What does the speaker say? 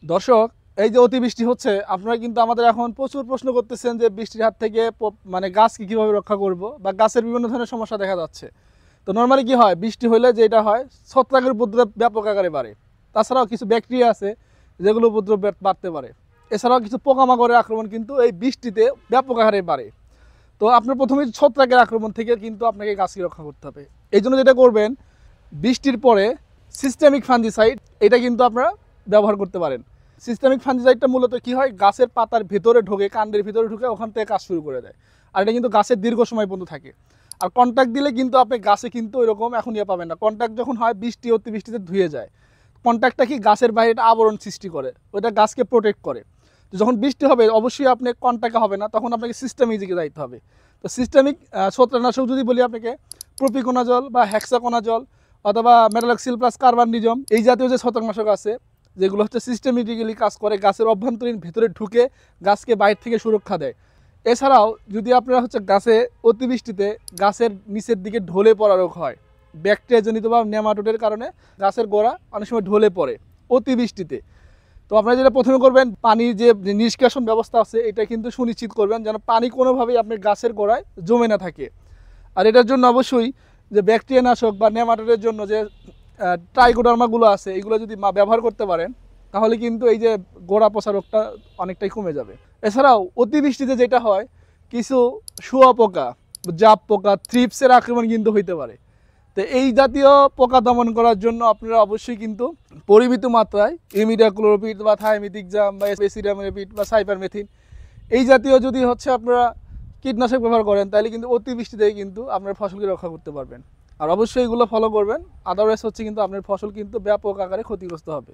দর্শক, এই যে অতিবৃষ্টি হচ্ছে, আপনারা কিন্তু আমাদের এখন প্রচুর প্রশ্ন করতেছেন যে বৃষ্টির হাত থেকে মানে গাছকে কীভাবে রক্ষা করব, বা গাছের বিভিন্ন ধরনের সমস্যা দেখা যাচ্ছে। তো নর্মালি কী হয়, বৃষ্টি হলে যেটা হয়, ছত্রাকের উপদ্রব ব্যাপক আকারে বাড়ে। তাছাড়াও কিছু ব্যাকটেরিয়া আছে যেগুলো উপদ্রব বাড়তে পারে। এছাড়াও কিছু পোকামাকড়ের আক্রমণ কিন্তু এই বৃষ্টিতে ব্যাপক আকারে বাড়ে। তো আপনার প্রথমে ছত্রাকের আক্রমণ থেকে কিন্তু আপনাকে গাছকে রক্ষা করতে হবে। এই জন্য যেটা করবেন, বৃষ্টির পরে সিস্টেমিক ফাঞ্জিসাইড এটা কিন্তু আপনারা ব্যবহার করতে পারেন। সিস্টেমিক ফাঞ্জিসাইডটা মূলত কী হয়, গাছের পাতার ভেতরে ঢোকে, কাণ্ডের ভিতরে ঢুকে ওখান থেকে কাজ শুরু করে দেয়। আর এটা কিন্তু গাছের দীর্ঘ সময় পর্যন্ত থাকে। আর কন্ট্যাক্ট দিলে কিন্তু আপনি গাছে কিন্তু ওইরকম এখন ইয়ে পাবেন না। কন্ট্যাক্ট যখন হয় বৃষ্টি অতিবৃষ্টিতে ধুয়ে যায়, কন্ট্যাক্টটা কি গাছের বাইরে একটা আবরণ সৃষ্টি করে, ওটা গাছকে প্রোটেক্ট করে। তো যখন বৃষ্টি হবে অবশ্যই আপনি কন্ট্যাক্টে হবে না, তখন আপনাকে সিস্টেমিক দিকে যাইতে হবে। তো সিস্টেমিক ছত্রাকনাশক যদি বলি আপনাকে, প্রোপিকোনাজল বা হেক্সাকোনাজল অথবা মেটালক্সিল প্লাস কার্বানডিজম, এই জাতীয় যে ছত্রাকনাশক আছে যেগুলো হচ্ছে সিস্টেমেটিক্যালি কাজ করে, গাছের অভ্যন্তরীণ ভেতরে ঢুকে গাছকে বাইরে থেকে সুরক্ষা দেয়। এছাড়াও যদি আপনারা হচ্ছে গাছে অতিবৃষ্টিতে গাছের নিচের দিকে ঢলে পড়া রোগ হয়, ব্যাকটেরিয়াজনিত বা নেমাটোডের কারণে গাছের গোড়া অনেক সময় ঢলে পড়ে অতিবৃষ্টিতে। তো আপনারা যেটা প্রথমে করবেন, পানির যে নিষ্কাশন ব্যবস্থা আছে এটা কিন্তু সুনিশ্চিত করবেন যেন পানি কোনোভাবেই আপনার গাছের গোড়ায় জমে না থাকে। আর এটার জন্য অবশ্যই যে ব্যাকটেরিয়া নাশক বা নেমাটোডের জন্য যে ট্রাইকোডার্মাগুলো আছে, এগুলো যদি ব্যবহার করতে পারেন তাহলে কিন্তু এই যে গোড়া পচা রোগটা অনেকটাই কমে যাবে। এছাড়াও অতিবৃষ্টিতে যেটা হয়, কিছু শুঁয়োপোকা, জাপ পোকা, থ্রিপসের আক্রমণ কিন্তু হইতে পারে। তো এই জাতীয় পোকা দমন করার জন্য আপনারা অবশ্যই কিন্তু পরিমিত মাত্রায় ইমিডাক্লোরোপিড বা থায়ামিথিক্সাম বা এসিডামিনোপিড বা সাইপারমেথিন এই জাতীয় যদি হচ্ছে আপনারা কীটনাশক ব্যবহার করেন, তাহলে কিন্তু অতিবৃষ্টিতে কিন্তু আপনার ফসলকে রক্ষা করতে পারবেন। আর অবশ্যই এগুলো ফলো করবেন, আদারওয়াইজ হচ্ছে কিন্তু আপনার ফসল কিন্তু ব্যাপক আকারে ক্ষতিগ্রস্ত হবে।